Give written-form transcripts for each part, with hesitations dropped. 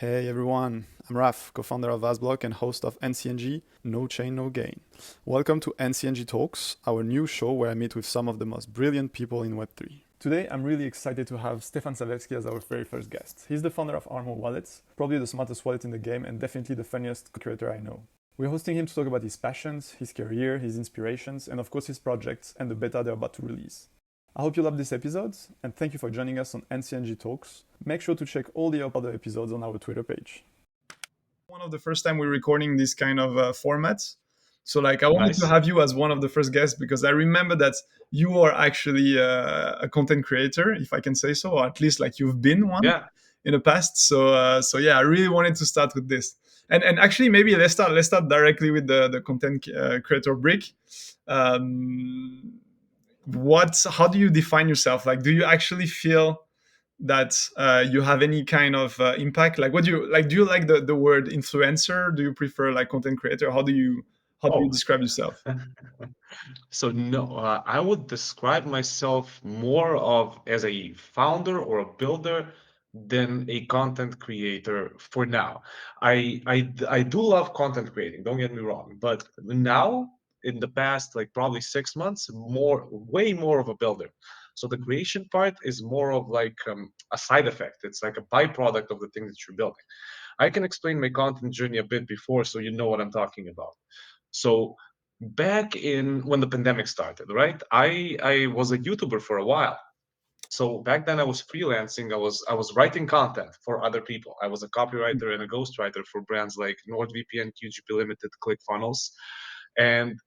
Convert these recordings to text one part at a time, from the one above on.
Hey everyone, I'm Raph, co-founder of VaaSBlock and host of NCNG, No Chain, No Gain. Welcome to NCNG Talks, our new show where I meet with some of the most brilliant people in Web3. Today, I'm really excited to have Stefan Savevski as our very first guest. He's the founder of Armor Wallets, probably the smartest wallet in the game and definitely the funniest creator I know. We're hosting him to talk about his passions, his career, his inspirations, and of course his projects and the beta they're about to release. I hope you love this episode, and thank you for joining us on NCNG Talks. Make sure to check all the other episodes on our Twitter page. One of the first time we're recording this kind of format. So I wanted to Nice. have you as one of the first guests because I remember that you are actually a content creator, if I can say so, or at least you've been one Yeah. in the past. So yeah, I really wanted to start with this. And actually, maybe let's start directly with the content creator brick. Um, how do you define yourself? Do you actually feel that you have any kind of impact? What do you like? Do you like the word influencer? Do you prefer content creator? How do you Oh, describe yourself? so no, I would describe myself more of as a founder or a builder than a content creator for now. I do love content creating, don't get me wrong, but now in the past, like probably 6 months, way more of a builder. So the creation part is more of a side effect. It's like a byproduct of the thing that you're building. I can explain my content journey a bit before so you know what I'm talking about. So back in when the pandemic started, right? I was a YouTuber for a while. So back then I was freelancing. I was writing content for other people. I was a copywriter and a ghostwriter for brands like NordVPN, QGP Limited, ClickFunnels, and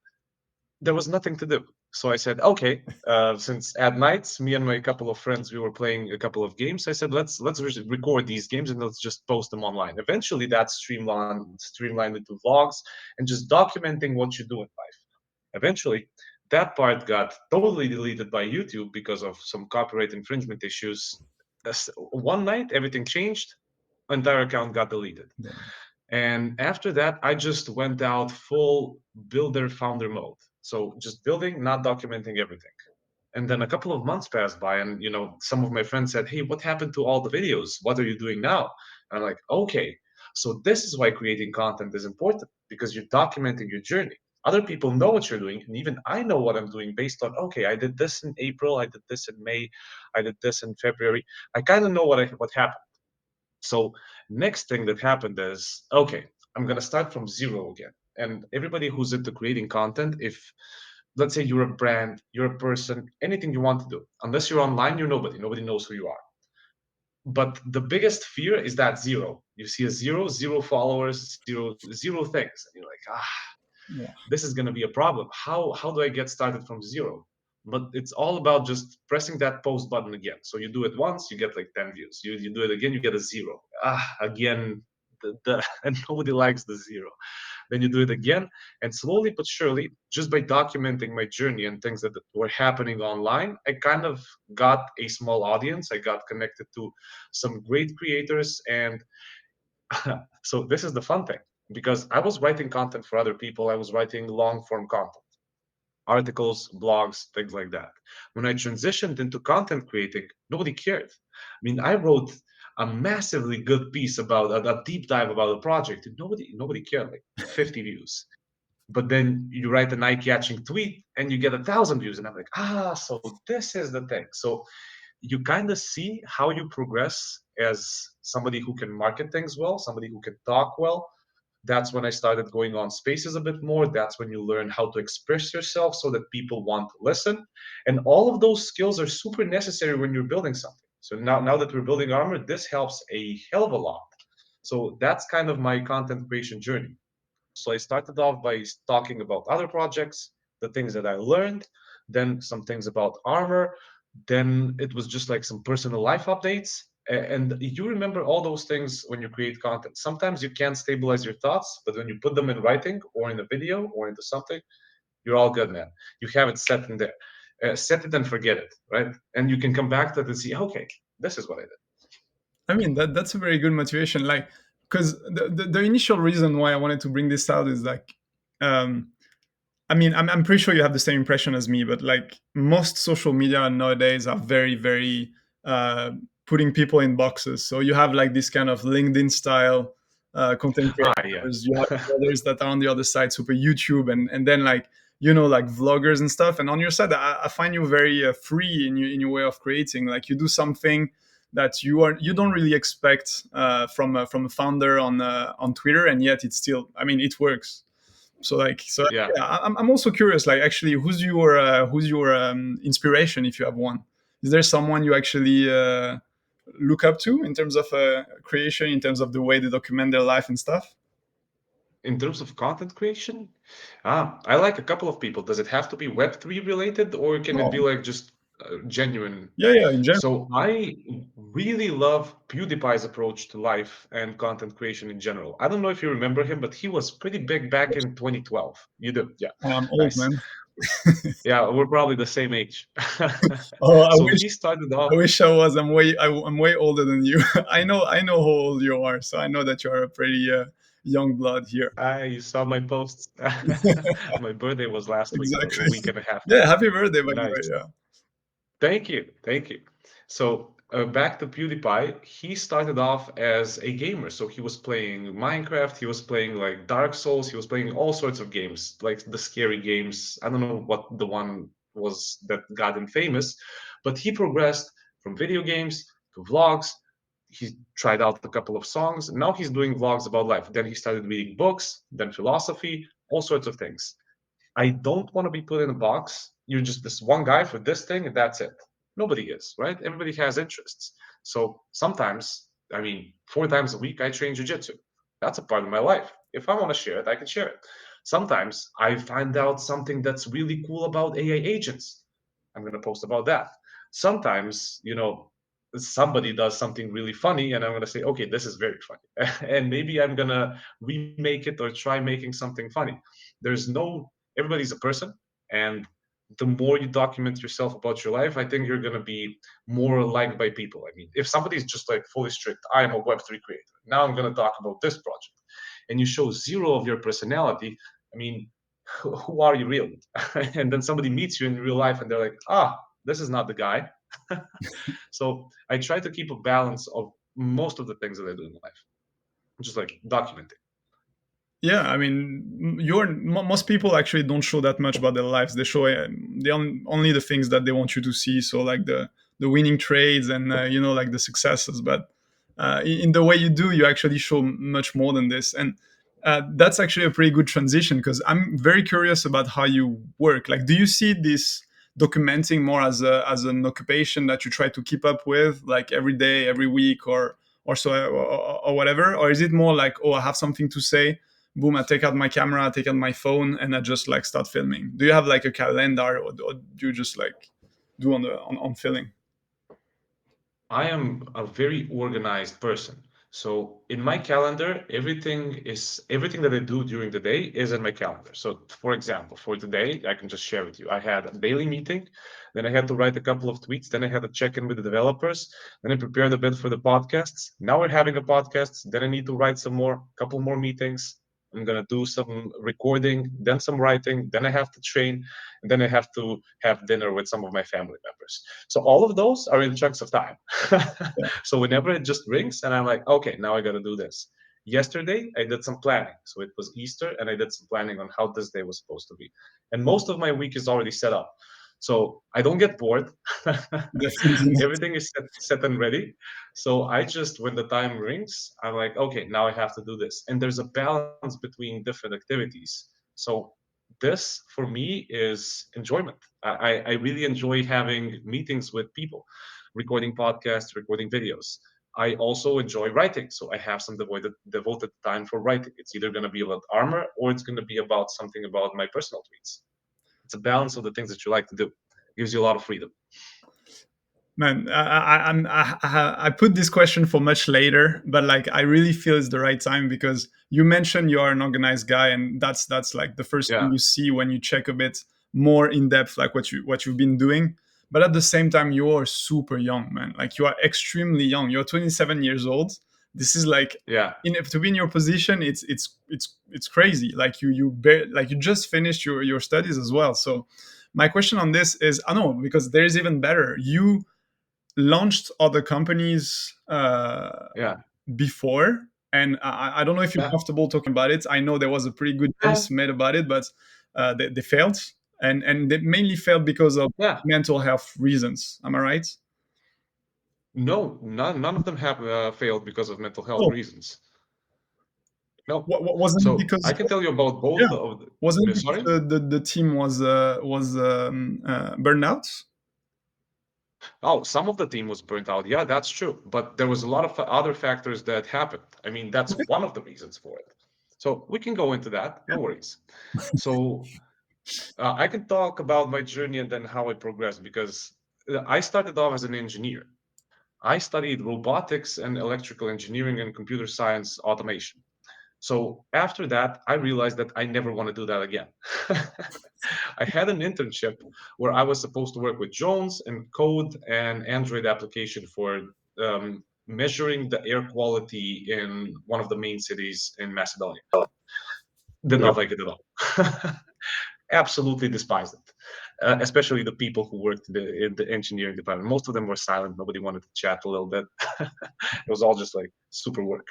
there was nothing to do. So I said, okay, since at nights, me and my couple of friends, we were playing a couple of games. I said, let's record these games and let's just post them online. Eventually, that streamlined into vlogs and just documenting what you do in life. Eventually, that part got totally deleted by YouTube because of some copyright infringement issues. One night, everything changed. Entire account got deleted. Damn. And after that, I just went out full builder founder mode. So just building, not documenting everything. And then a couple of months passed by, and some of my friends said, "Hey, what happened to all the videos? What are you doing now?" And I'm like, "Okay, so this is why creating content is important because you're documenting your journey. Other people know what you're doing, and even I know what I'm doing based on, okay, I did this in April, I did this in May, I did this in February. I kind of know what happened. So next thing that happened is, okay, I'm gonna start from zero again. And everybody who's into creating content, if let's say you're a brand, you're a person, anything you want to do, unless you're online, you're nobody. Nobody knows who you are. But the biggest fear is that zero. You see a zero, zero followers, zero things, and you're like, Yeah. this is going to be a problem. How do I get started from zero? But it's all about just pressing that post button again. So you do it once, you get like 10 views. You do it again, you get a zero. Again, and nobody likes the zero. Then you do it again, and slowly but surely, just by documenting my journey and things that were happening online, I kind of got a small audience. I got connected to some great creators, and so this is the fun thing because I was writing content for other people. I was writing long form content, articles, blogs, things like that. When I transitioned into content creating, nobody cared. I mean, I wrote a massively good piece about a deep dive about a project, and nobody cared, like 50 views. But then you write an eye-catching tweet and you get 1,000 views, and I'm like, so this is the thing. So you kind of see how you progress as somebody who can market things well, somebody who can talk well. That's when I started going on spaces a bit more. That's when you learn how to express yourself so that people want to listen. And all of those skills are super necessary when you're building something. So now that we're building armor, this helps a hell of a lot. So that's kind of my content creation journey. So I started off by talking about other projects, the things that I learned, then some things about armor, then it was just like some personal life updates. And you remember all those things when you create content. Sometimes you can't stabilize your thoughts, but when you put them in writing or in a video or into something, you're all good, man. You have it set in there. Set it and forget it, right? And you can come back to it and see, okay, this is what I did. I mean that's a very good motivation. Because the initial reason why I wanted to bring this out is um, I mean, I'm pretty sure you have the same impression as me, but most social media nowadays are very, very putting people in boxes. So you have like this kind of LinkedIn style content Yeah. creators. You have others that are on the other side, super YouTube, and then like like vloggers and stuff. And on your side, I find you very free in your way of creating. Like you do something that you don't really expect from a founder on Twitter, and yet it's still, I mean, it works. So Yeah. yeah, I'm also curious. Like, actually, who's your inspiration, if you have one? Is there someone you actually look up to in terms of creation, in terms of the way they document their life and stuff? In terms of content creation, I like a couple of people. Does it have to be Web3 related, or can it be No, like just genuine? yeah, in general. So I really love PewDiePie's approach to life and content creation in general. I don't know if you remember him, but he was pretty big back in 2012. You do, yeah. I'm old, Nice. man. Yeah, we're probably the same age. Oh, I So wish he started off. I wish I was. I'm way older than you. I know how old you are, so I know that you are a pretty young blood here. You saw my posts. My birthday was last week or a Exactly. week and a half ago. Yeah, happy birthday, by the way. Nice. Yeah. Thank you. Thank you. So back to PewDiePie, he started off as a gamer. So he was playing Minecraft, he was playing like Dark Souls, he was playing all sorts of games, like the scary games. I don't know what the one was that got him famous, but he progressed from video games to vlogs. He tried out a couple of songs. Now he's doing vlogs about life. Then he started reading books, then philosophy, all sorts of things. I don't want to be put in a box. You're just this one guy for this thing, and that's it. Nobody is, right? Everybody has interests. So sometimes, I mean, 4 times a week, I train jujitsu. That's a part of my life. If I want to share it, I can share it. Sometimes I find out something that's really cool about AI agents. I'm going to post about that. Sometimes, somebody does something really funny, and I'm going to say, okay, this is very funny. And maybe I'm going to remake it or try making something funny. There's no Everybody's a person, and the more you document yourself about your life, I think you're going to be more liked by people. I mean, if somebody's just like fully strict, I am a Web3 creator, now I'm going to talk about this project, and you show zero of your personality, I mean, who are you really? And then somebody meets you in real life and they're like, this is not the guy. So I try to keep a balance of most of the things that I do in life, just like documenting. Yeah, I mean, most people actually don't show that much about their lives. They show only the things that they want you to see. So like the winning trades and like the successes. But in the way you do, you actually show much more than this. And that's actually a pretty good transition, because I'm very curious about how you work. Like, do you see this documenting more as an occupation that you try to keep up with, like every day, every week, or so, or whatever, or is it more like, oh, I have something to say, boom, I take out my camera, I take out my phone, and I just like start filming? Do you have like a calendar, or do you just like do on filming? I am a very organized person. So in my calendar, everything that I do during the day is in my calendar. So for example, for today, I can just share with you. I had a daily meeting, then I had to write a couple of tweets, then I had to check in with the developers, then I prepared a bit for the podcasts. Now we're having a podcast, then I need to write some more, couple more meetings. I'm gonna do some recording, then some writing, then I have to train, and then I have to have dinner with some of my family members. So all of those are in chunks of time. Yeah. So whenever it just rings and I'm like, okay, now I got to do this. Yesterday, I did some planning. So it was Easter, and I did some planning on how this day was supposed to be. And most of my week is already set up. So I don't get bored. Definitely not. Everything is set and ready. So I just, when the time rings, I'm like, okay, now I have to do this. And there's a balance between different activities. So this for me is enjoyment. I really enjoy having meetings with people, recording podcasts, recording videos. I also enjoy writing, so I have some devoted time for writing. It's either going to be about armor or it's going to be about something about my personal tweets. It's a balance of the things that you like to do. It gives you a lot of freedom. Man, I put this question for much later, but like I really feel it's the right time, because you mentioned you are an organized guy, and that's like the first thing Yeah, you see when you check a bit more in depth, like what you've been doing. But at the same time, you are super young, man. Like, you are extremely young. You're 27 years old. This is like, yeah. to be in your position, it's crazy. Like, like you just finished your studies as well. So my question on this is, I know, because there is even better. launched other companies Yeah. before, and I don't know if you're Yeah. comfortable talking about it. I know there was a pretty good case made about it, but they failed, and they mainly failed because of Yeah. mental health reasons. Am I right? No, none of them have failed because of mental health Oh, reasons. No. wasn't it So I because can tell you about yeah, both of wasn't it because sorry? the team was burned out? Oh, some of the team was burnt out. Yeah, that's true. But there was a lot of other factors that happened. I mean, that's Okay. one of the reasons for it. So we can go into that. No worries. So I can talk about my journey and then how I progressed because I started off as an engineer. I studied robotics and electrical engineering and computer science automation. So after that, I realized that I never want to do that again. I had an internship where I was supposed to work with drones and code an Android application for measuring the air quality in one of the main cities in Macedonia. Did not like it at all. Absolutely despised it, especially the people who worked in the engineering department. Most of them were silent. Nobody wanted to chat a little bit. It was all just like super work.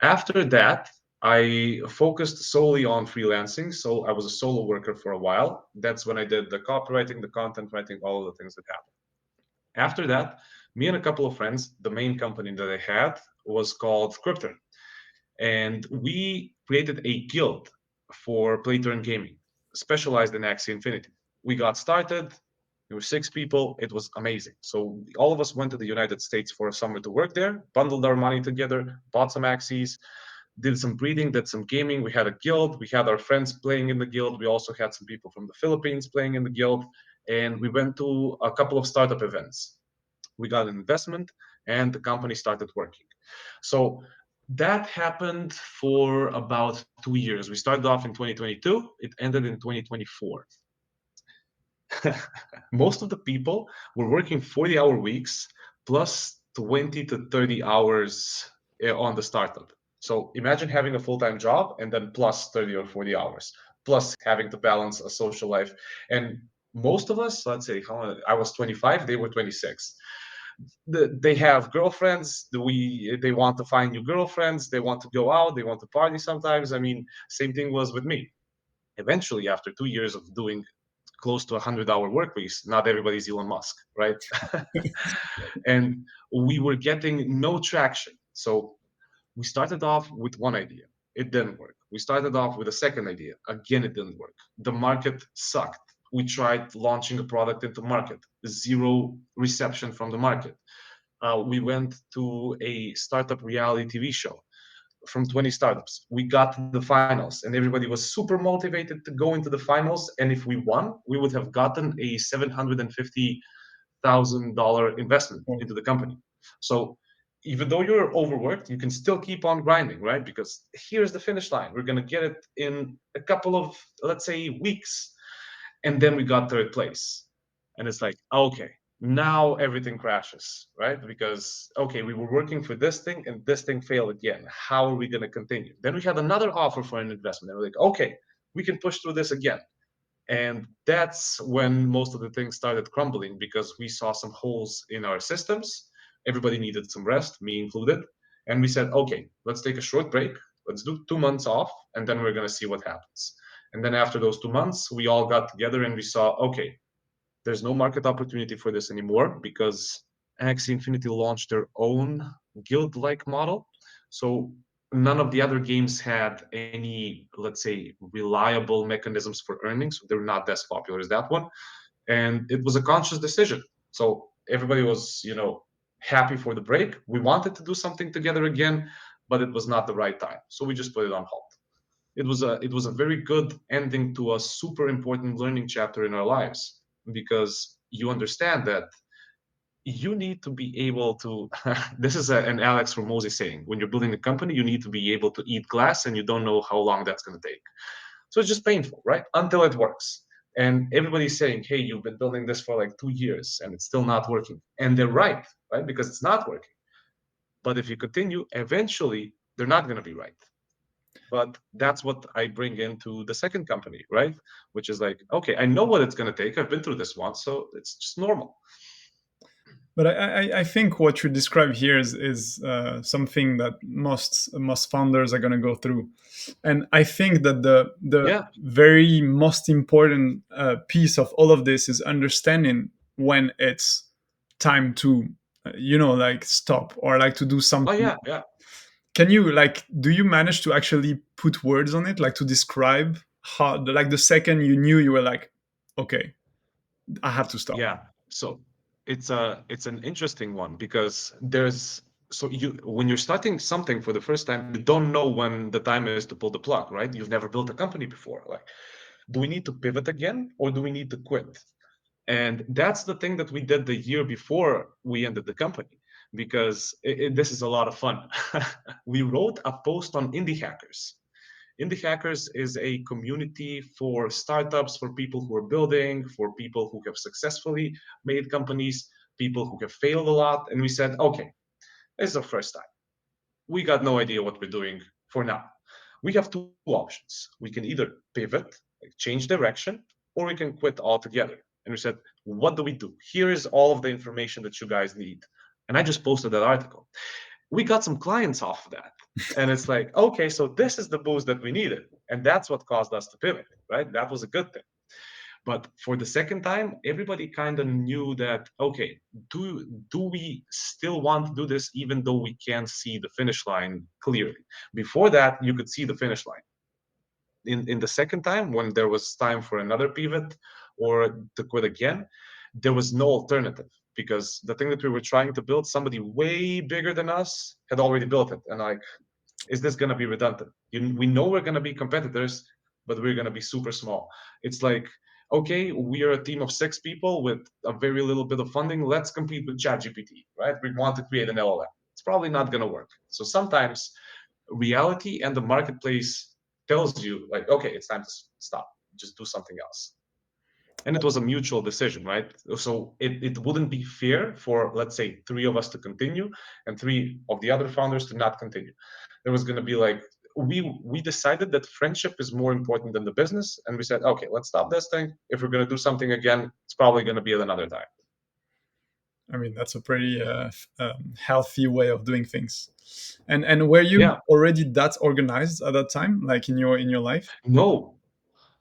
After that, I focused solely on freelancing. So I was a solo worker for a while. That's when I did the copywriting, the content writing, all of the things that happened. After that, me and a couple of friends, the main company that I had was called Crypto. And we created a guild for play to earn gaming, specialized in Axie Infinity. We got started. There were 6 people. It was amazing. So all of us went to the United States for a summer to work there, bundled our money together, bought some Axies, did some breeding, did some gaming. We had a guild. We had our friends playing in the guild. We also had some people from the Philippines playing in the guild. And we went to a couple of startup events. We got an investment and the company started working. So that happened for about 2 years. We started off in 2022, it ended in 2024. Most of the people were working 40-hour weeks plus 20 to 30 hours on the startup. So imagine having a full-time job and then plus 30 or 40 hours, plus having to balance a social life. And most of us, let's say I was 25, they were 26. They have girlfriends. They want to find new girlfriends. They want to go out. They want to party sometimes. I mean, same thing was with me. Eventually, after 2 years of doing close to 100-hour work weeks, not everybody's Elon Musk, right? And we were getting no traction. So we started off with one idea. It didn't work. We started off with a second idea. Again, it didn't work. The market sucked. We tried launching a product into market. Zero reception from the market. We went to a startup reality TV show from 20 startups. We got to the finals, and everybody was super motivated to go into the finals. And if we won, we would have gotten a $750,000 investment Oh, into the company. So even though you're overworked, you can still keep on grinding, right? Because here's the finish line. We're going to get it in a couple of, let's say, weeks. And then we got third place. And it's like, okay, now everything crashes, right? Because, okay, we were working for this thing and this thing failed again. How are we going to continue? Then we had another offer for an investment. And we're like, okay, we can push through this again. And that's when most of the things started crumbling because we saw some holes in our systems. Everybody needed some rest, me included. And we said, okay, let's take a short break. Let's do 2 months off, and then we're going to see what happens. And then after those 2 months, we all got together and we saw, okay, there's no market opportunity for this anymore because Axie Infinity launched their own guild-like model. So none of the other games had any, let's say, reliable mechanisms for earning. So they're not as popular as that one. And it was a conscious decision. So everybody was, happy for the break. We wanted to do something together again, but it was not the right time. So we just put it on hold. It was a very good ending to a super important learning chapter in our lives because you understand that you need to be able to this is an Alex Ramosi saying, when you're building a company you need to be able to eat glass and you don't know how long that's going to take. So it's just painful, right, until it works. And everybody's saying, hey, you've been building this for like 2 years and it's still not working, and they're right, because it's not working. But if you continue, eventually they're not going to be right. But that's what I bring into the second company, right? Which is like, okay, I know what it's going to take. I've been through this once, so it's just normal. But I think what you describe here is something that most founders are going to go through, and I think that the Yeah, very most important piece of all of this is understanding when it's time to like stop or like to do oh something. yeah, yeah, Can you like do you manage to actually put words on it, like to describe how like the second you knew you were like, okay, I have to stop? yeah. So it's an interesting one because there's so you when you're starting something for the first time, you don't know when the time is to pull the plug, right? You've never built a company before. Like, do we need to pivot again or do we need to quit? And that's the thing that we did the year before we ended the company, because this is a lot of fun. We wrote a post on Indie Hackers. Indie Hackers is a community for startups, for people who are building, for people who have successfully made companies, people who have failed a lot. And we said, okay, this is our first time. We got no idea what we're doing for now. We have two options. We can either pivot, like change direction, or we can quit altogether. And we said, what do we do? Here is all of the information that you guys need. And I just posted that article. We got some clients off of that. And it's like, okay, so this is the boost that we needed. And that's what caused us to pivot, right? That was a good thing. But for the second time, everybody kind of knew that, okay, do we still want to do this even though we can't see the finish line clearly? Before that, you could see the finish line. In the second time, when there was time for another pivot or to quit again, there was no alternative, because the thing that we were trying to build, somebody way bigger than us had already built it. And like, is this going to be redundant? We know we're going to be competitors, but we're going to be super small. It's like, okay, we are a team of 6 people with a very little bit of funding. Let's compete with ChatGPT, right? We want to create an LLM. It's probably not going to work. So sometimes reality and the marketplace tells you, like, okay, it's time to stop. Just do something else. And it was a mutual decision, right? So it wouldn't be fair for, let's say, 3 of us to continue and 3 of the other founders to not continue. There was going to be like, we decided that friendship is more important than the business, and we said, okay, let's stop this thing. If we're going to do something again, it's probably going to be at another time. I mean, that's a pretty healthy way of doing things. And were you Yeah. already that organized at that time, like in your life? No,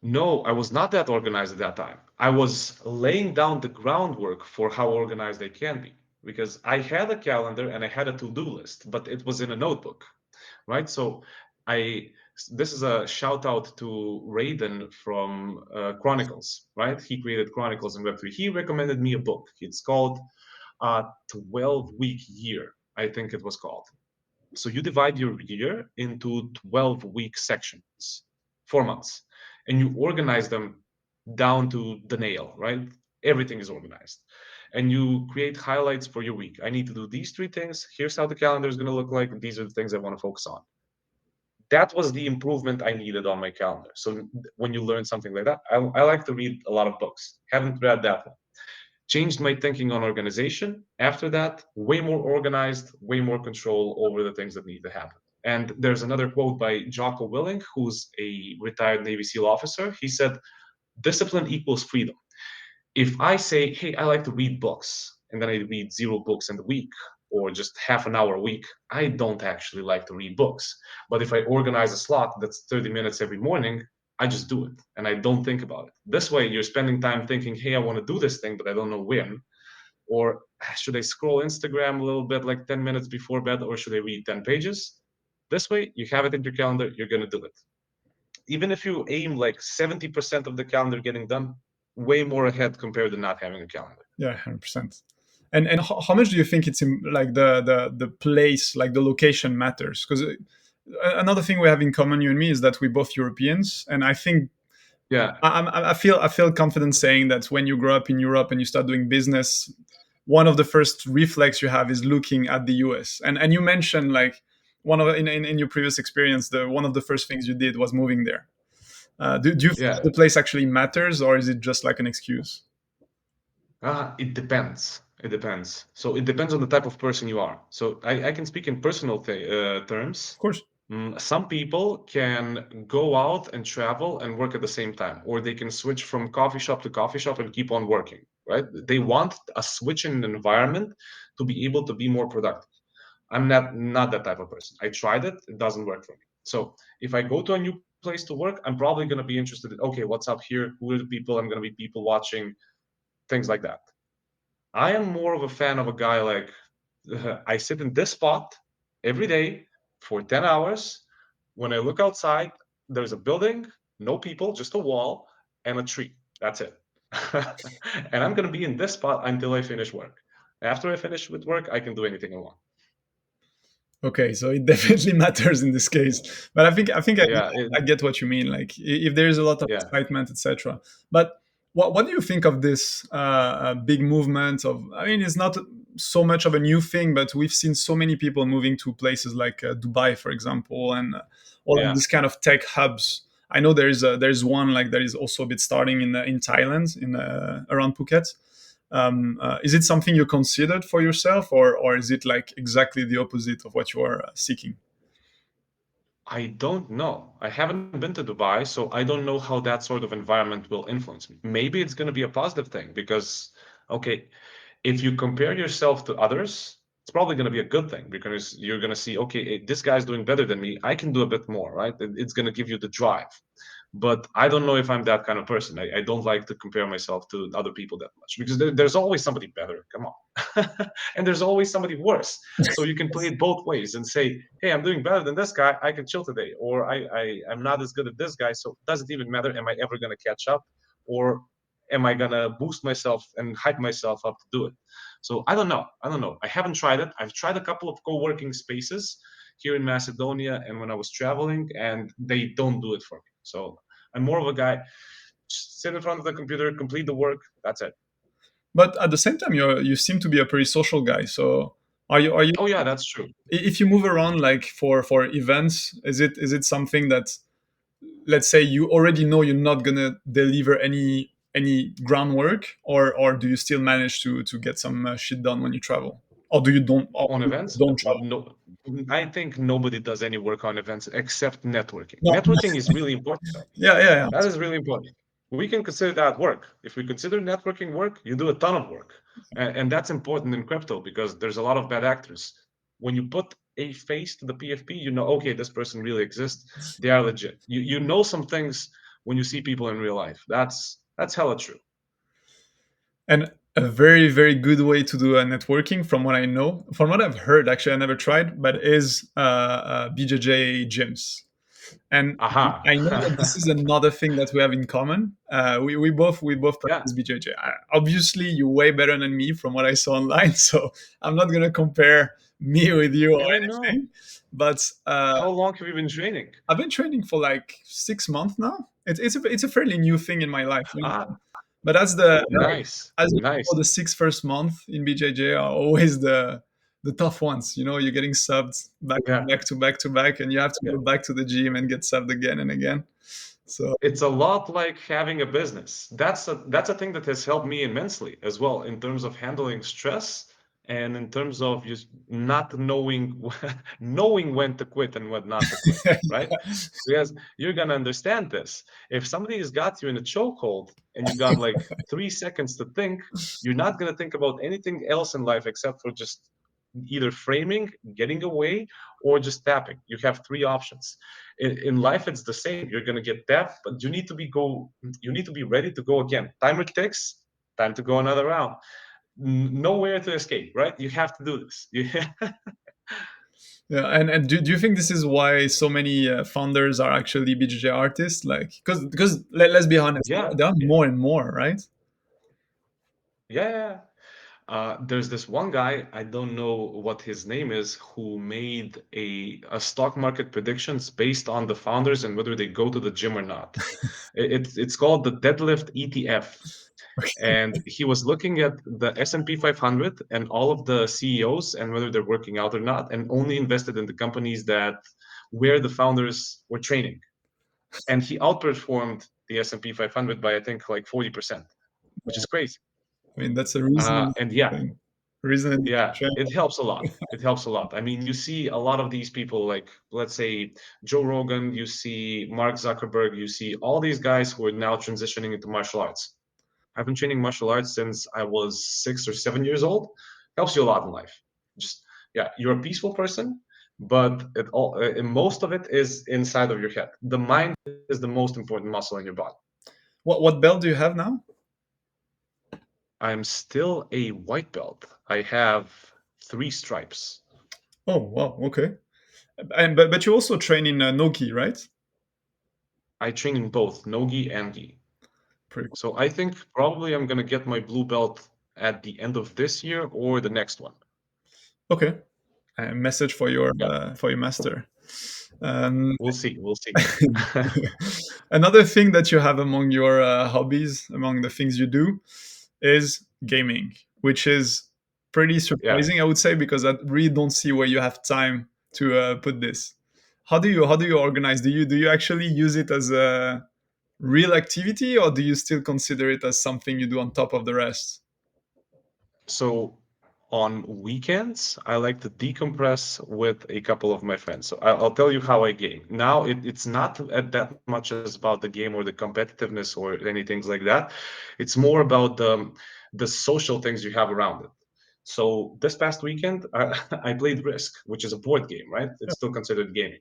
no, I was not that organized at that time. I was laying down the groundwork for how organized I can be, because I had a calendar and I had a to-do list, but it was in a notebook, right? So I this is a shout out to Raiden from Chronicles, right? He created Chronicles in Web3. He recommended me a book. It's called 12-week year, I think it was called. So you divide your year into 12-week sections, 4 months, and you organize them down to the nail, right? Everything is organized. And you create highlights for your week. I need to do these 3 things. Here's how the calendar is going to look like. These are the things I want to focus on. That was the improvement I needed on my calendar. So when you learn something like that, I like to read a lot of books. Haven't read that one. Changed my thinking on organization. After that, way more organized, way more control over the things that need to happen. And there's another quote by Jocko Willing, who's a retired Navy SEAL officer. He said, discipline equals freedom. If I say, hey, I like to read books, and then I read 0 books in the week, or just half an hour a week, I don't actually like to read books. But if I organize a slot that's 30 minutes every morning, I just do it and I don't think about it. This way, you're spending time thinking, hey, I want to do this thing, but I don't know when. Or should I scroll Instagram a little bit, like 10 minutes before bed, or should I read 10 pages? This way, you have it in your calendar, you're going to do it. Even if you aim like 70% of the calendar getting done, way more ahead compared to not having a calendar. Yeah, 100%. And how much do you think it's in, like the place, like the location matters? Because another thing we have in common, you and me, is that we're both Europeans, and I think Yeah, I feel confident saying that when you grow up in Europe and you start doing business, one of the first reflex you have is looking at the US. And you mentioned like one of in your previous experience, the one of the first things you did was moving there. Do you think yeah. the place actually matters, or is it just like an excuse? It depends. It depends. So it depends on the type of person you are. So I can speak in personal terms. Of course. Some people can go out and travel and work at the same time, or they can switch from coffee shop to coffee shop and keep on working, right? They want a switch in environment to be able to be more productive. I'm not that type of person. I tried it; it doesn't work for me. So if I go to a new place to work, I'm probably going to be interested in, okay, what's up here? Who are the people? I'm going to be people watching, things like that. I am more of a fan of a guy like I sit in this spot every day for 10 hours. When I look outside, there's a building, no people, just a wall and a tree. That's it. And I'm going to be in this spot until I finish work. After I finish with work, I can do anything I want. Okay, so it definitely matters in this case. But Yeah, I get what you mean. Like if there is a lot of yeah. excitement, etc. But what do you think of this big movement of? I mean, it's not so much of a new thing, but we've seen so many people moving to places like Dubai, for example, and all of Yeah. these kind of tech hubs. I know there's one like that is also a bit starting in Thailand, in around Phuket. Is it something you considered for yourself, or is it like exactly the opposite of what you are seeking? I don't know. I haven't been to Dubai, so I don't know how that sort of environment will influence me. Maybe it's going to be a positive thing because, okay, if you compare yourself to others, it's probably going to be a good thing because you're going to see, okay, this guy's doing better than me. I can do a bit more, right? It's going to give you the drive. But I don't know if I'm that kind of person. I don't like to compare myself to other people that much because there's always somebody better. Come on. And there's always somebody worse. So you can play it both ways and say, hey, I'm doing better than this guy. I can chill today. Or I'm not as good as this guy. So does it even matter? Am I ever going to catch up? Or am I going to boost myself and hype myself up to do it? So I don't know. I don't know. I haven't tried it. I've tried a couple of co-working spaces here in Macedonia and when I was traveling, and they don't do it for me. So I'm more of a guy, sit in front of the computer, complete the work. That's it. But at the same time, you seem to be a pretty social guy. So are you Oh yeah, that's true. if you move around like for events, is it something that, let's say, you already know you're not gonna deliver any groundwork, or do you still manage to get some shit done when you travel, or do you On events, don't travel? no, I think nobody does any work on events except networking. No. Networking is really important though. Yeah, yeah, yeah. That is really important. We can consider that work. If we consider networking work, you do a ton of work. And that's important in crypto because there's a lot of bad actors. When you put a face to the PFP, you know, okay, this person really exists. They are legit. You know some things when you see people in real life. That's hella true. And a very, very good way to do a networking, from what I know, from what I've heard, actually, I never tried, but is BJJ gyms. And I know that this is Aha. another thing that we have in common. We both Yeah. practice BJJ. Obviously, you're way better than me from what I saw online, so I'm not gonna compare me with you or Yeah, no. anything. But How long have you been training? I've been training for like 6 months now. It's a fairly new thing in my life. Ah, But nice. as you know, Nice. the six first month in BJJ are always the tough ones. You know, you're getting subbed back to Yeah. back to back to back, and you have to Yeah. go back to the gym and get subbed again and again. So It's a lot like having a business. That's a thing that has helped me immensely as well in terms of handling stress and in terms of just not knowing knowing when to quit and when not to quit, right? Because you're gonna understand this. If somebody has got you in a chokehold and you got like 3 seconds to think, you're not gonna think about anything else in life except for just either framing, getting away, or just tapping. You have three options. In life, it's the same. You're gonna get tapped, but you need to be ready to go again. Timer ticks, time to go another round. Nowhere to escape, right? You have to do this. yeah, and do you think this is why so many founders are actually BJJ artists? Like, because let's be honest, Yeah, there are more and more, right? yeah. There's this one guy, I don't know what his name is, who made a stock market predictions based on the founders and whether they go to the gym or not. It's called the deadlift ETF. And he was looking at the S&P 500 and all of the CEOs and whether they're working out or not, and only invested in the companies that where the founders were training. And he outperformed the S&P 500 by I think like 40%, which is crazy. I mean, that's a reason. And yeah, Reason to yeah, train. it helps a lot. It helps a lot. I mean, you see a lot of these people, like let's say Joe Rogan, you see Mark Zuckerberg, you see all these guys who are now transitioning into martial arts. I've been training martial arts since I was 6 or 7 years old. Helps you a lot in life. Just yeah, you're a peaceful person, but most of it is inside of your head. The mind is the most important muscle in your body. What belt do you have now? I'm still a white belt. I have 3 stripes. Oh wow, okay. And but you also train in Nogi, right? I train in both nogi and gi. Pretty So I think probably I'm gonna get my blue belt at the end of this year or the next one. cool. Okay. A message Yeah, for your master. Um, we'll see. We'll see. Another thing that you have among your hobbies, among the things you do, is gaming, which is pretty Yeah. surprising, I would say, because I really don't see where you have time to put this. How do you organize? Do you actually use it as a real activity, or do you still consider it as something you do on top of the rest? So on weekends, I like to decompress with a couple of my friends. So I'll tell you how I game. Now it's not that much as about the game or the competitiveness or anything like that. It's more about the social things you have around it. So this past weekend, I played Risk, which is a board game, right? It's still considered gaming.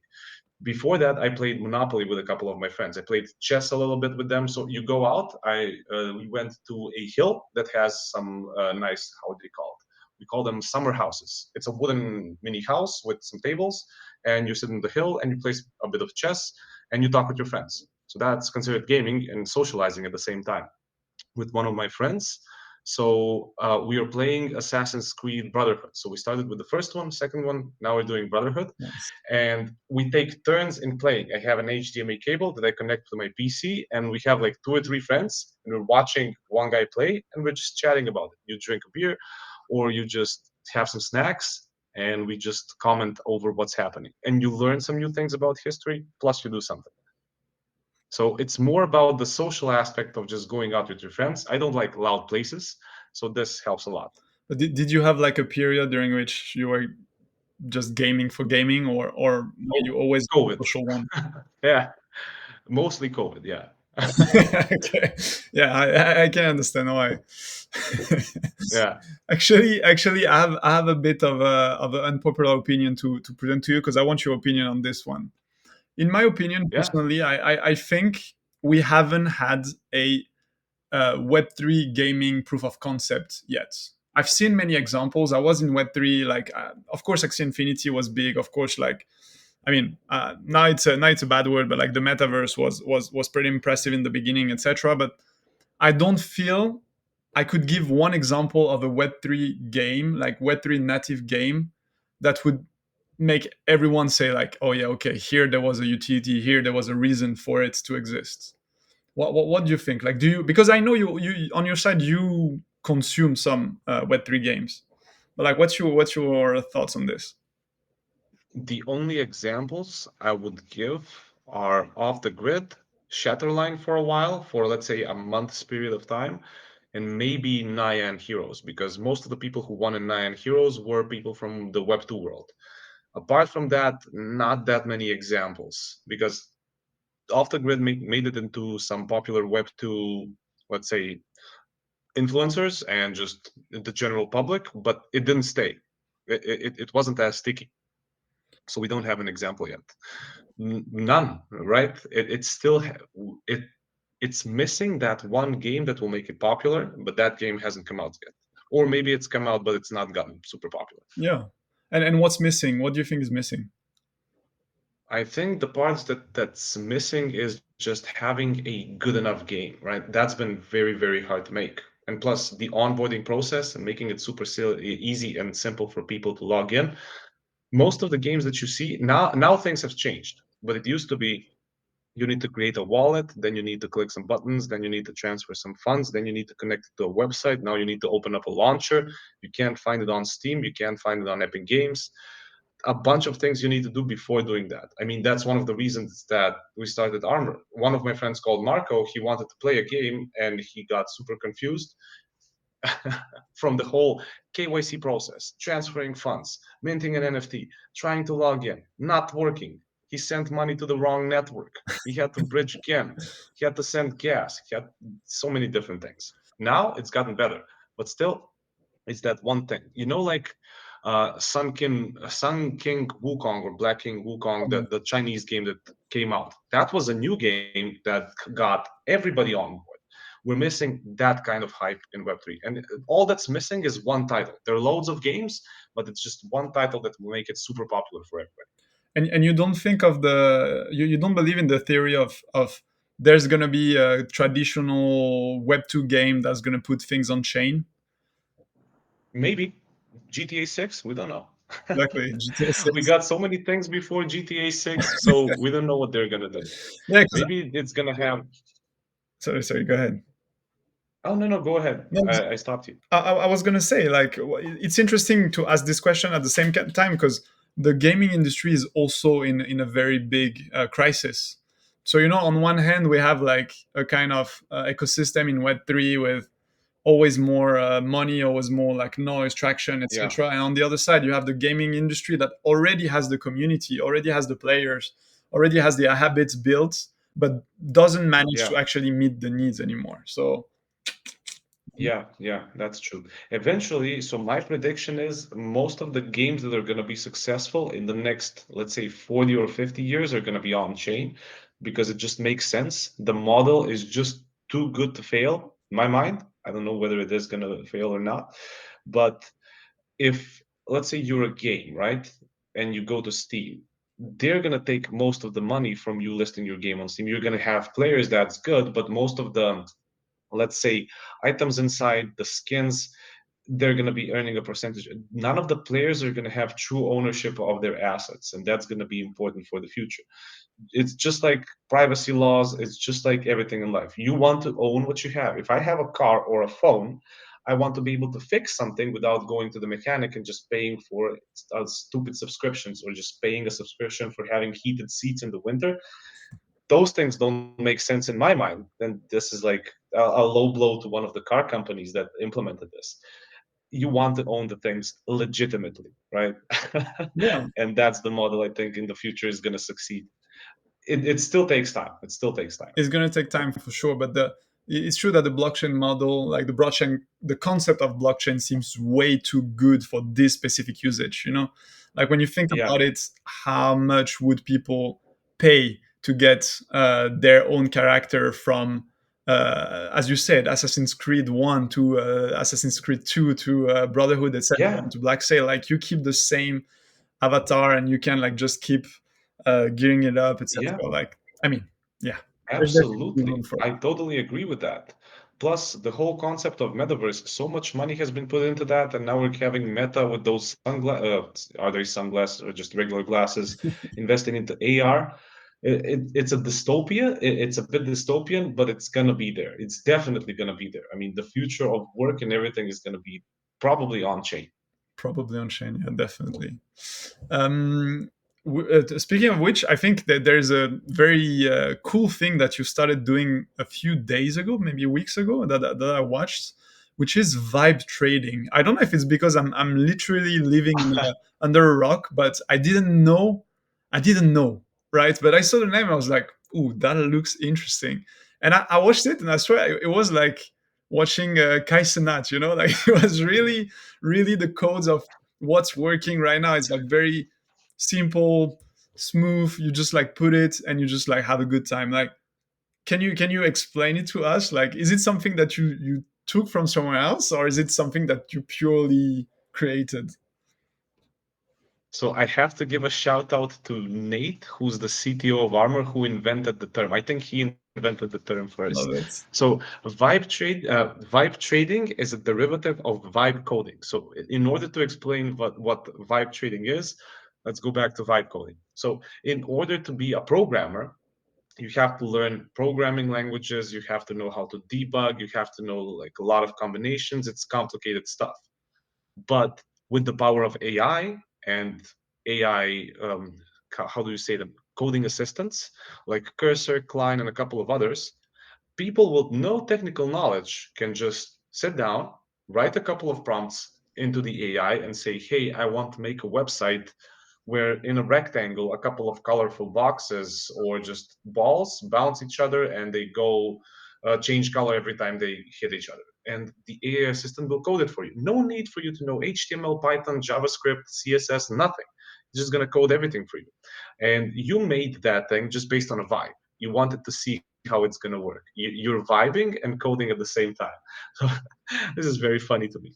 Before that, I played Monopoly with a couple of my friends. I played chess a little bit with them. So you go out. We went to a hill that has some nice, how do you call it? We call them summer houses. It's a wooden mini house with some tables, and you sit on the hill and you play a bit of chess and you talk with your friends. So that's considered gaming and socializing at the same time with one of my friends. So we are playing Assassin's Creed Brotherhood. So we started with the first one, second one. Now we're doing Brotherhood, Nice. and we take turns in playing. I have an HDMI cable that I connect to my PC, and we have like 2 or 3 friends, and we're watching one guy play, and we're just chatting about it. You drink a beer, or you just have some snacks, and we just comment over what's happening. And you learn some new things about history, plus you do something. So it's more about the social aspect of just going out with your friends. I don't like loud places, so this helps a lot. But did you have like a period during which you were just gaming for gaming, or were you Oh, always a COVID. social one? Yeah, mostly COVID. Yeah. Okay, yeah, I can understand why. Yeah. Actually, I have a bit of an unpopular opinion to present to you because I want your opinion on this one. In my opinion, Yeah. personally, I think we haven't had a Web3 gaming proof of concept yet. I've seen many examples. I was in Web3, like of course, Axie Infinity was big. Of course, like I mean, now it's a bad word, but like the metaverse was pretty impressive in the beginning, etc. But I don't feel I could give one example of a Web3 game, like Web3 native game, that would make everyone say like, oh yeah, okay, here there was a utility, here there was a reason for it to exist. What do you think? Like, do you, because I know you on your side you consume some Web3 games, but like, what's your thoughts on this? The only examples I would give are off the grid, Shatterline for a while, for let's say a month's period of time, and maybe Nyan Heroes, because most of the people who won in Nyan Heroes were people from the Web 2 world. Apart from that, not that many examples, because off the grid made it into some popular Web 2, let's say, influencers and just the general public, but it didn't stay. It wasn't as sticky. So we don't have an example yet. None, right? It's still it it's missing that one game that will make it popular, but that game hasn't come out yet. Or maybe it's come out, but it's not gotten super popular. Yeah, and what's missing? What do you think is missing? I think the parts that's missing is just having a good enough game, right? That's been very, very hard to make. And plus the onboarding process and making it super easy and simple for people to log in. Most of the games that you see now things have changed, but it used to be you need to create a wallet, then you need to click some buttons, then you need to transfer some funds, then you need to connect it to a website. Now you need to open up a launcher. You can't find it on Steam, you can't find it on Epic Games. A bunch of things you need to do before doing that. I mean, that's one of the reasons that we started Armor. One of my friends called Marco, he wanted to play a game and he got super confused from the whole KYC process, transferring funds, minting an NFT, trying to log in, not working. He sent money to the wrong network. He had to bridge again. He had to send gas. He had so many different things. Now it's gotten better, but still, it's that one thing. Like Sun King Wukong or Black King Wukong, the Chinese game that came out. That was a new game that got everybody on board. We're missing that kind of hype in Web3. And all that's missing is one title. There are loads of games, but it's just one title that will make it super popular for everybody. And you don't think of you don't believe in the theory of there's going to be a traditional Web2 game that's going to put things on chain? Maybe GTA 6, we don't know. Exactly. GTA We 6. got so many things before GTA 6, so we don't know what they're gonna do. Yeah, Maybe it's gonna have. sorry, go ahead. Oh, no, go ahead. No, I stopped you. I was going to say, like, it's interesting to ask this question at the same time because the gaming industry is also in a very big crisis. So, on one hand, we have like a kind of ecosystem in Web3 with always more money, always more like noise, traction, Yeah, etc. And on the other side, you have the gaming industry that already has the community, already has the players, already has the habits built, but doesn't manage yeah, to actually meet the needs anymore. So, yeah, that's true. Eventually, so my prediction is most of the games that are gonna be successful in the next, let's say, 40 or 50 years are gonna be on chain because it just makes sense. The model is just too good to fail, in my mind. I don't know whether it is gonna fail or not, but if let's say you're a game, right? And you go to Steam, they're gonna take most of the money from you listing your game on Steam. You're gonna have players, that's good, but most of the, let's say, items inside the skins, they're going to be earning a percentage. None of the players are going to have true ownership of their assets, and that's going to be important for the future. It's just like privacy laws, it's just like everything in life. You want to own what you have. If I have a car or a phone, I want to be able to fix something without going to the mechanic and just paying for stupid subscriptions, or just paying a subscription for having heated seats in the winter. Those things don't make sense in my mind. Then this is like a low blow to one of the car companies that implemented this. You want to own the things legitimately, right? yeah. And that's the model I think in the future is going to succeed. It still takes time. It still takes time. It's going to take time for sure, but it's true that the blockchain model, like the concept of blockchain seems way too good for this specific usage. Like when you think Yeah, about it, how much would people pay to get their own character from, as you said, Assassin's Creed 1 to Assassin's Creed 2 to Brotherhood, etc., yeah, to Black Sail? Like you keep the same avatar and you can like just keep gearing it up, etc. yeah. Like, I mean, yeah, there's definitely room Absolutely. for I totally agree with that. Plus, the whole concept of metaverse, so much money has been put into that, and now we're having Meta with those sunglasses. Are they sunglasses or just regular glasses? Investing into AR. It's a dystopia. It's a bit dystopian, but it's gonna be there. It's definitely gonna be there. I mean, the future of work and everything is gonna be probably on chain. probably on chain. Yeah, definitely. Um, Speaking of which, I think that there's a very cool thing that you started doing a few days ago, maybe weeks ago, that I watched, which is vibe trading. I don't know if it's because I'm literally living under a rock, but I didn't know, right? But I saw the name, I was like, "Ooh, that looks interesting," and I watched it, and I swear it was like watching Kai Cenat, like it was really the codes of what's working right now. It's like very simple, smooth. You just like put it and you just like have a good time. Like, can you explain it to us? Like, is it something that you took from somewhere else, or is it something that you purely created? So I have to give a shout out to Nate, who's the CTO of Armor, who invented the term. I think he invented the term Love first. it. So vibe trading is a derivative of vibe coding. So in order to explain what vibe trading is, let's go back to vibe coding. So in order to be a programmer, you have to learn programming languages. You have to know how to debug. You have to know like a lot of combinations. It's complicated stuff. But with the power of AI and AI, how do you say them? Coding assistants like Cursor, Klein, and a couple of others, people with no technical knowledge can just sit down, write a couple of prompts into the AI and say, hey, I want to make a website where in a rectangle, a couple of colorful boxes or just balls bounce each other and they go change color every time they hit each other. And the AI assistant will code it for you. No need for you to know HTML, Python, JavaScript, CSS, nothing. It's just going to code everything for you. And you made that thing just based on a vibe. You wanted to see how it's going to work. You're vibing and coding at the same time. So this is very funny to me.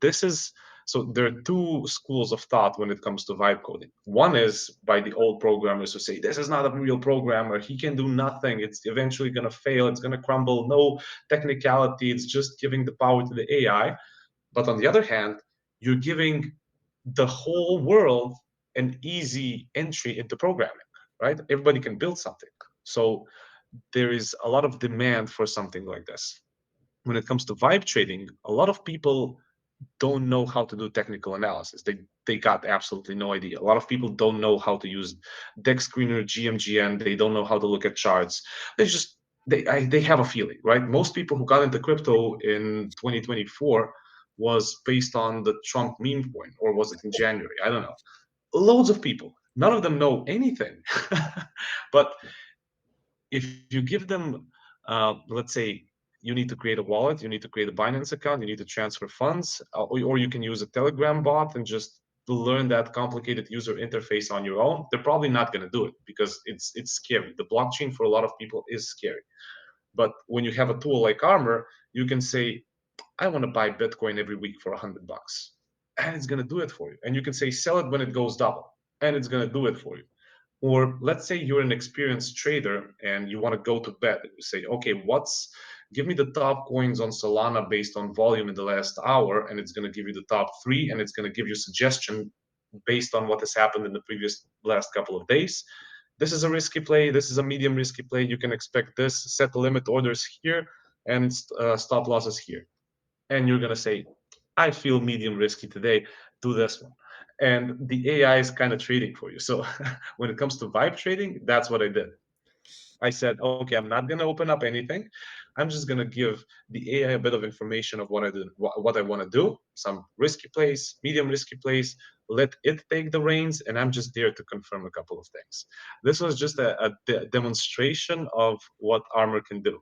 This is so there are two schools of thought when it comes to vibe coding. One is by the old programmers who say this is not a real programmer, he can do nothing, it's eventually going to fail, it's going to crumble, no technicality, it's just giving the power to the AI. But on the other hand, you're giving the whole world an easy entry into programming, right? Everybody can build something. So there is a lot of demand for something like this. When it comes to vibe trading, a lot of people don't know how to do technical analysis. They got absolutely no idea. A lot of people don't know how to use deck screener, GMGN. They don't know how to look at charts. They have a feeling, right? Most people who got into crypto in 2024 was based on the Trump meme coin, or was it in January? I don't know. Loads of people. None of them know anything. But if you give them, let's say, you need to create a wallet, you need to create a Binance account, you need to transfer funds, or you can use a Telegram bot and just learn that complicated user interface on your own, they're probably not going to do it because it's scary. The blockchain for a lot of people is scary. But when you have a tool like Armor, you can say, I want to buy Bitcoin every week for $100, and it's going to do it for you. And you can say, sell it when it goes double, and it's going to do it for you. Or let's say you're an experienced trader and you want to go to bed. You say, okay, give me the top coins on Solana based on volume in the last hour, and it's going to give you the top three, and it's going to give you suggestion based on what has happened in the previous last couple of days. This is a risky play. This is a medium risky play. You can expect this. Set the limit orders here and stop losses here. And you're going to say, I feel medium risky today. Do this one. And the AI is kind of trading for you. So when it comes to vibe trading, that's what I did. I said, okay, I'm not going to open up anything. I'm just going to give the AI a bit of information of what I do, what I want to do, some risky plays, medium risky plays, let it take the reins, and I'm just there to confirm a couple of things. This was just a demonstration of what Armor can do.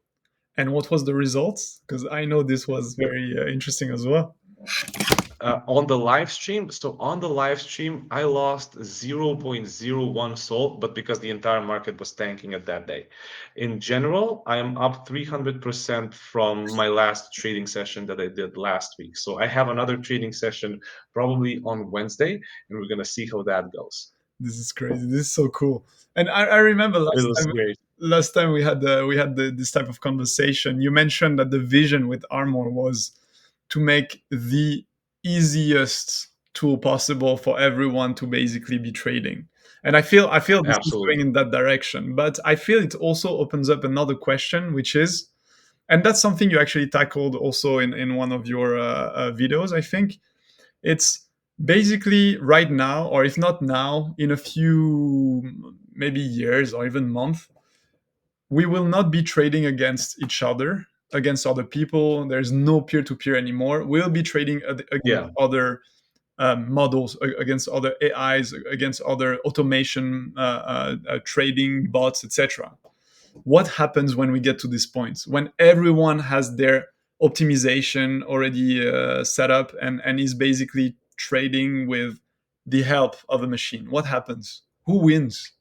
And what was the results? Because I know this was very interesting as well. On the live stream, so on the live stream, I lost 0.01 SOL, but because the entire market was tanking at that day. In general, I am up 300% from my last trading session that I did last week. So I have another trading session probably on Wednesday, and we're gonna see how that goes. This is crazy. This is so cool. And I remember It was great. last time we had this type of conversation. You mentioned that the vision with Armor was to make the easiest tool possible for everyone to basically be trading. And I feel this is going in that direction. But I feel it also opens up another question, which is, and that's something you actually tackled also in one of your videos, I think. It's basically right now, or if not now, in a few maybe years or even months, we will not be trading against each other, against other people. There's no peer-to-peer anymore. We'll be trading against other models, against other AIs, against other automation trading bots, etc. What happens when we get to this point, when everyone has their optimization already set up and is basically trading with the help of a machine? What happens? Who wins?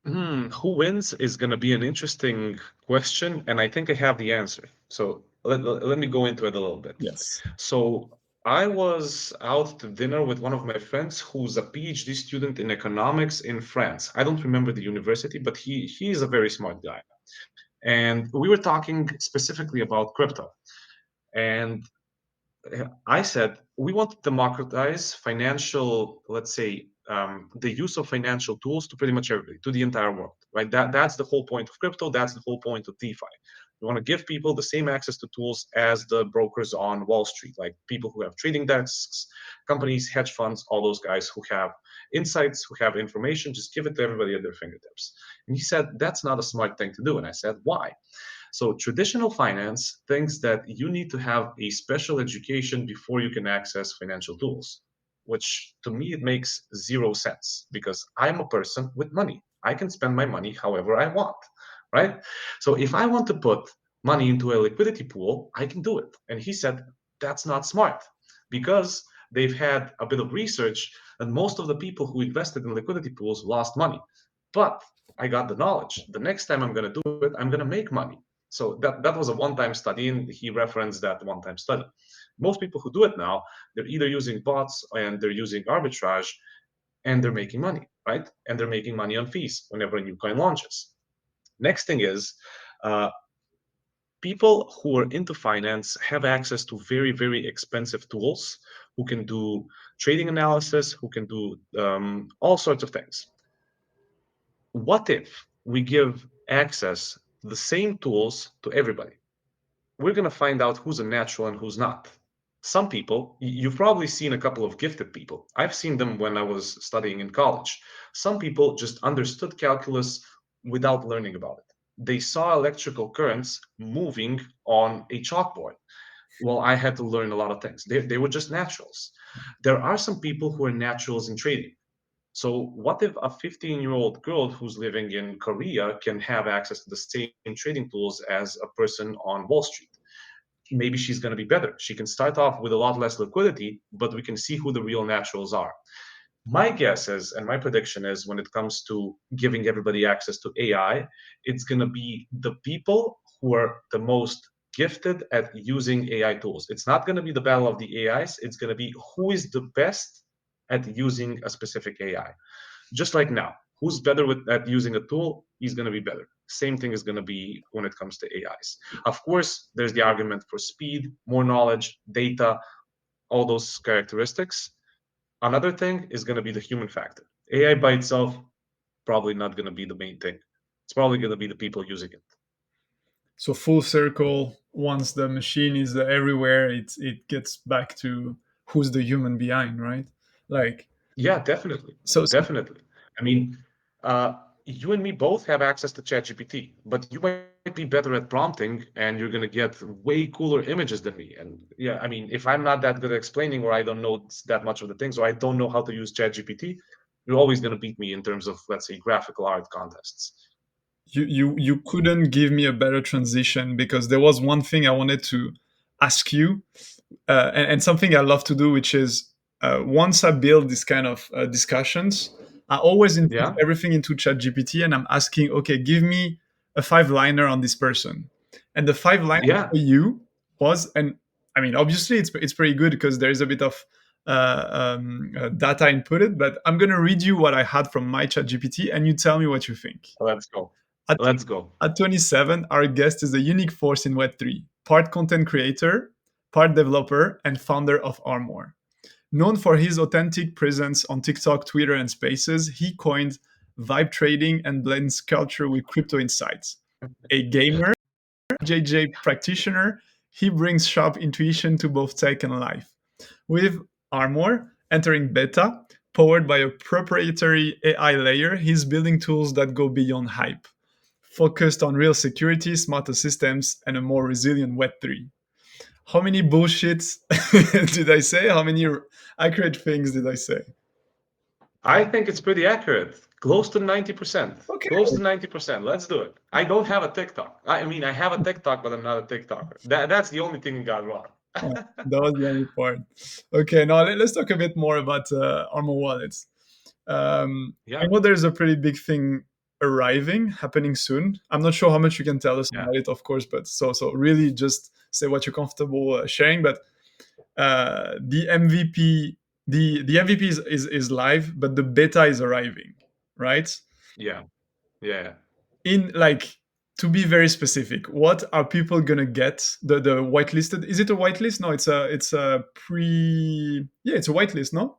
Who wins is going to be an interesting question, and I think I have the answer. So let me go into it a little bit. Yes. So I was out to dinner with one of my friends who's a PhD student in economics in France. I don't remember the university, but he is a very smart guy. And we were talking specifically about crypto. And I said we want to democratize financial, let's say, the use of financial tools to pretty much everybody, to the entire world, right? That's the whole point of crypto. That's the whole point of DeFi. We want to give people the same access to tools as the brokers on Wall Street, like people who have trading desks, companies, hedge funds, all those guys who have insights, who have information. Just give it to everybody at their fingertips. And he said that's not a smart thing to do. And I said, why? So traditional finance thinks that you need to have a special education before you can access financial tools, which to me it makes zero sense because I'm a person with money. I can spend my money however I want. right? So if I want to put money into a liquidity pool, I can do it. And he said, that's not smart because they've had a bit of research and most of the people who invested in liquidity pools lost money. But I got the knowledge. The next time I'm going to do it, I'm going to make money. So that was a one-time study, and he referenced that one-time study. Most people who do it now, they're either using bots and they're using arbitrage and they're making money, right? And they're making money on fees whenever a new coin launches. Next thing is people who are into finance have access to very, very expensive tools who can do trading analysis, who can do all sorts of things. What if we give access to the same tools to everybody? We're going to find out who's a natural and who's not. Some people, you've probably seen a couple of gifted people. I've seen them when I was studying in college. Some people just understood calculus without learning about it. They saw electrical currents moving on a chalkboard. Well, I had to learn a lot of things. They were just naturals. There are some people who are naturals in trading. So what if a 15-year-old girl who's living in Korea can have access to the same trading tools as a person on Wall Street? Maybe she's going to be better. She can start off with a lot less liquidity, but we can see who the real naturals are. My guess is, and my prediction is, when it comes to giving everybody access to AI, it's going to be the people who are the most gifted at using AI tools. It's not going to be the battle of the AIs. It's going to be who is the best at using a specific AI. Just like now, who's better at using a tool? He's going to be better. Same thing is going to be when it comes to AIs. Of course, there's the argument for speed, more knowledge, data, all those characteristics. Another thing is going to be the human factor. AI by itself, probably not going to be the main thing. It's probably going to be the people using it. So full circle, once the machine is everywhere, it gets back to who's the human behind, right? Like, Yeah, definitely. so Definitely. I mean, uh, you and me both have access to ChatGPT, but you might be better at prompting and you're going to get way cooler images than me. And yeah, I mean, if I'm not that good at explaining or I don't know that much of the things or I don't know how to use ChatGPT, you're always going to beat me in terms of, let's say, graphical art contests. you couldn't give me a better transition, because there was one thing I wanted to ask you, and something I love to do, which is, once I build this kind of discussions, I always input Yeah? everything into ChatGPT, and I'm asking, okay, give me a five-liner on this person, and the five-liner Yeah. for you was, and I mean, obviously, it's pretty good because there is a bit of data inputted, but I'm gonna read you what I had from my ChatGPT, and you tell me what you think. Let's go. At Let's go. at 27, our guest is a unique force in Web3, part content creator, part developer, and founder of Armor. Known for his authentic presence on TikTok, Twitter, and Spaces, he coined vibe trading and blends culture with crypto insights. A gamer, JJ practitioner, he brings sharp intuition to both tech and life. With Armor entering beta, powered by a proprietary AI layer, he's building tools that go beyond hype, focused on real security, smarter systems, and a more resilient Web3. How many bullshits did I say? How many accurate things did I say? I think it's pretty accurate. Close to 90%. Okay. Close to 90%. Let's do it. I don't have a TikTok. I mean, I have a TikTok, but I'm not a TikToker. That's the only thing you got wrong. Oh, that was the only part. Okay, now let's talk a bit more about Armor wallets. I Yeah, know there's a pretty big thing happening soon. I'm not sure how much you can tell us yeah, about it, of course, but so really just say what you're comfortable sharing. But the MVP, the MVP is live, but the beta is arriving, right? yeah, yeah. In like, to be very specific, what are people gonna get? The whitelisted, is it a whitelist? No, it's a pre, yeah, it's a whitelist, no?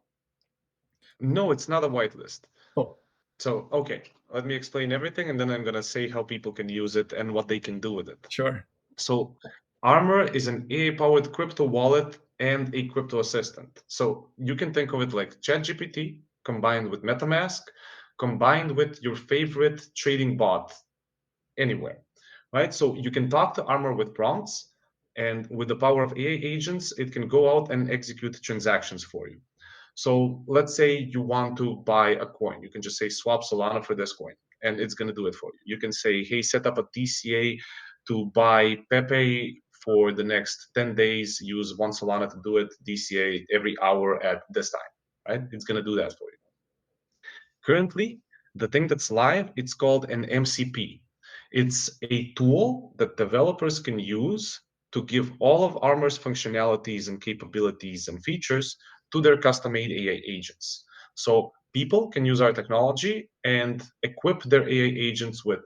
No, it's not a whitelist. Oh, So, okay, let me explain everything and then I'm going to say how people can use it and what they can do with it. sure. So, Armor is an AI-powered crypto wallet and a crypto assistant. So, you can think of it like ChatGPT combined with MetaMask, combined with your favorite trading bot anywhere, right? So, you can talk to Armor with prompts, and with the power of AI agents, it can go out and execute transactions for you. So let's say you want to buy a coin. You can just say swap Solana for this coin. and it's going to do it for you. You can say, hey, set up a DCA to buy Pepe for the next 10 days, use 1 Solana to do it, DCA every hour at this time, right? It's going to do that for you. Currently, the thing that's live, it's called an MCP. It's a tool that developers can use to give all of Armor's functionalities and capabilities and features to their custom-made AI agents. So people can use our technology and equip their AI agents with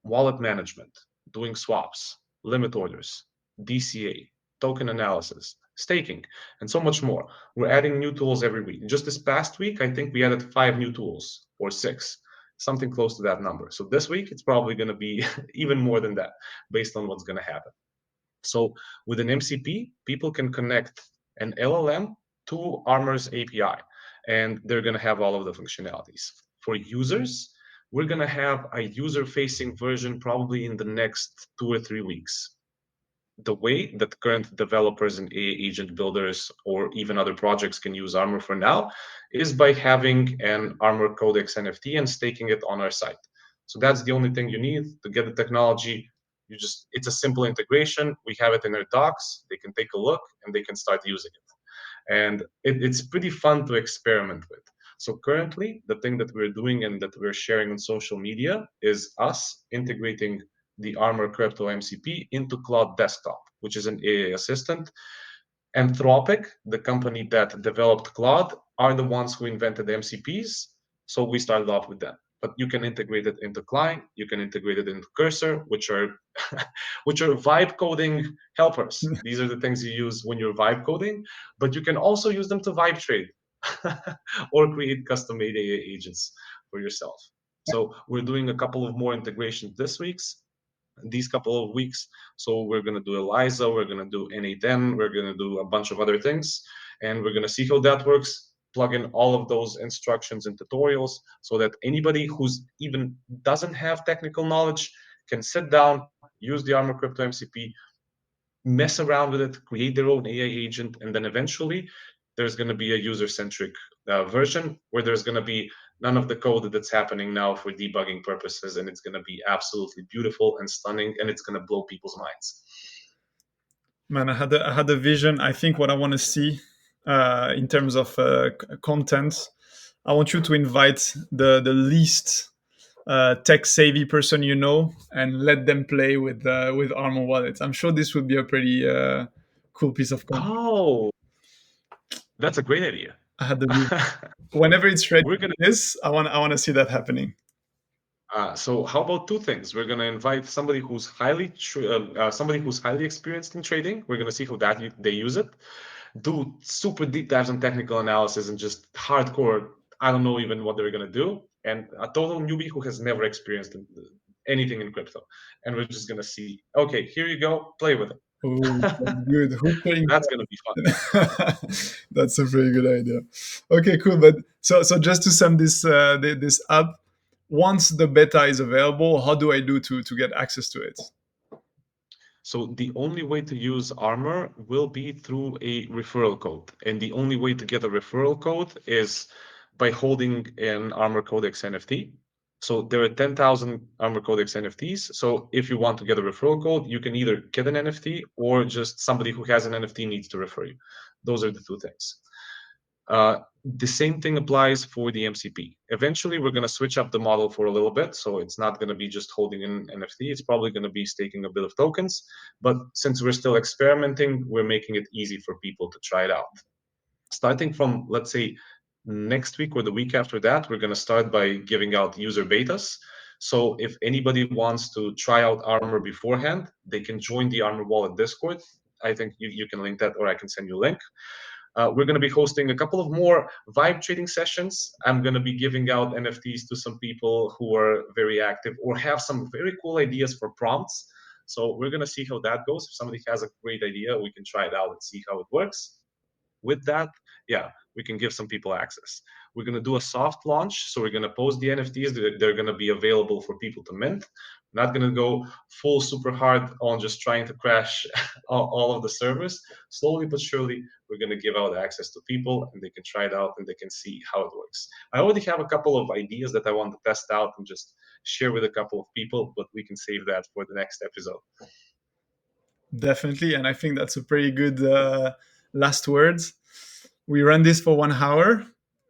wallet management, doing swaps, limit orders, DCA, token analysis, staking, and so much more. We're adding new tools every week. Just this past week, I think we added 5 new tools or 6, something close to that number. So this week, it's probably going to be even more than that based on what's going to happen. So with an MCP, people can connect an LLM to Armor's API, and they're going to have all of the functionalities. For users, we're going to have a user-facing version probably in the next 2 or 3 weeks. The way that current developers and AI agent builders or even other projects can use Armor for now is by having an Armor Codex NFT and staking it on our site. So that's the only thing you need to get the technology. It's a simple integration. We have it in our docs. They can take a look and they can start using it. And it's pretty fun to experiment with. So currently, the thing that we're doing and that we're sharing on social media is us integrating the Armor Crypto MCP into Cloud Desktop, which is an AI assistant. Anthropic, the company that developed Claude, are the ones who invented MCPs. So we started off with them. But you can integrate it into Client, you can integrate it into Cursor, which are vibe coding helpers. These are the things you use when you're vibe coding, but you can also use them to vibe trade or create custom-made AI agents for yourself. So we're doing a couple of more integrations these couple of weeks. So we're going to do ELIZA, we're going to do N8N, we're going to do a bunch of other things, and we're going to see how that works, plug in all of those instructions and tutorials so that anybody who's even doesn't have technical knowledge can sit down, use the Armor Crypto MCP, mess around with it, create their own AI agent, and then eventually there's going to be a user-centric version where there's going to be none of the code that's happening now for debugging purposes, and it's going to be absolutely beautiful and stunning, and it's going to blow people's minds. Man, I had a vision. I think what I want to see in terms of content, I want you to invite the least tech savvy person you know and let them play with Armor wallets. I'm sure this would be a pretty cool piece of content. Oh, that's a great idea. I had the vision. Whenever it's ready, We're gonna. I want to see that happening. So how about 2 things? We're gonna invite somebody who's highly experienced in trading. We're gonna see how they use it. Do super deep dives on technical analysis and just hardcore. I don't know even what they're gonna do. And a total newbie who has never experienced anything in crypto. And we're just gonna see. Okay, here you go. Play with it. Oh, that's good. Who's playing? That's gonna be fun. That's a very good idea. Okay, cool. But so just to sum this this up, once the beta is available, how do I do to get access to it? So the only way to use Armor will be through a referral code. And the only way to get a referral code is by holding an Armor Codex NFT. So there are 10,000 Armor Codex NFTs. So if you want to get a referral code, you can either get an NFT or just somebody who has an NFT needs to refer you. Those are the 2 things. The same thing applies for the MCP. Eventually, we're going to switch up the model for a little bit. So it's not going to be just holding an NFT. It's probably going to be staking a bit of tokens. But since we're still experimenting, we're making it easy for people to try it out. Starting from, let's say, next week or the week after that, we're going to start by giving out user betas. So if anybody wants to try out Armor beforehand, they can join the Armor Wallet Discord. I think you can link that, or I can send you a link. We're going to be hosting a couple of more vibe trading sessions. I'm going to be giving out NFTs to some people who are very active or have some very cool ideas for prompts. So we're going to see how that goes. If somebody has a great idea, we can try it out and see how it works. With that, yeah, we can give some people access. We're going to do a soft launch. So we're going to post the NFTs. They're going to be available for people to mint. We're not going to go full super hard on just trying to crash all of the servers. Slowly but surely, we're going to give out access to people, and they can try it out and they can see how it works. I already have a couple of ideas that I want to test out and just share with a couple of people, but we can save that for the next episode. Definitely, and I think that's a pretty good last words. We ran this for 1 hour.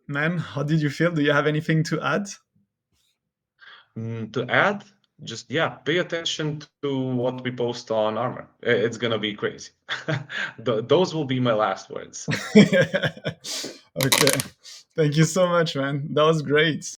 Man, how did you feel? Do you have anything to add? To add, just pay attention to what we post on Armor. It's gonna be crazy. Those will be my last words. Okay, thank you so much, man. That was great.